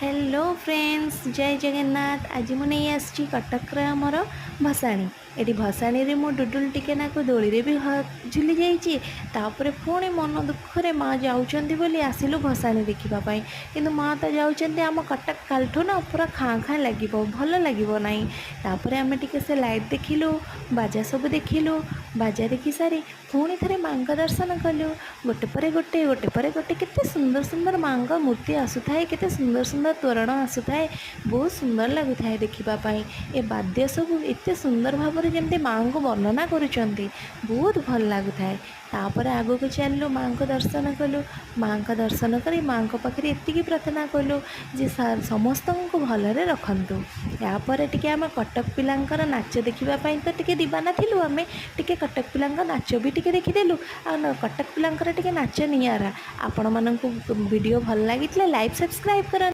Hello friends, जय जगन्नाथ। आज मुझे आसी कटक आमर भसाणी। ये भसाणी रे मो डुडुल टिके नाकु दोली रे भी झुली जाइए। तापर पुणी मन दुखरे माँ जाऊँच बोली आसिलु भसाणी देखापी। किंतु माँ तो जाऊँच आम कटक कालठू ना पूरा खाँ खाँ लगे भल लगे ना। तापर आम टे से लाइट देखिलु, बाजा सब देखिलु। बाजा देखी सारी पुणी थे माँ दर्शन कलु। गोटे पर गोटे गोटे पर गोटे केते सुंदर सुंदर माँ मूर्ति आसुए, केते सुंदर सुंदर तोरण आसुए। बहुत सुंदर लगुए देखापी। ए बाद्य सब एत सुंदर भाव जमी माँ को वर्णना करुँच, बहुत भल लगुए। तापर आग को चलू, माँ को दर्शन कलु। माँ का दर्शन कर माँ पाखे एति प्रार्थना कलु जे समस्त को भलरे रखतु। यापर टे आम कटक पिलांकर नाच देखापी तो टे दीवाना थिलु। आम टे कटक पिला नाच भी टे देखीदेलु। आ कटक पिलांकर टे नाच नियारा। आपण मानक वीडियो भल लगी लाइक सब्सक्राइब कर।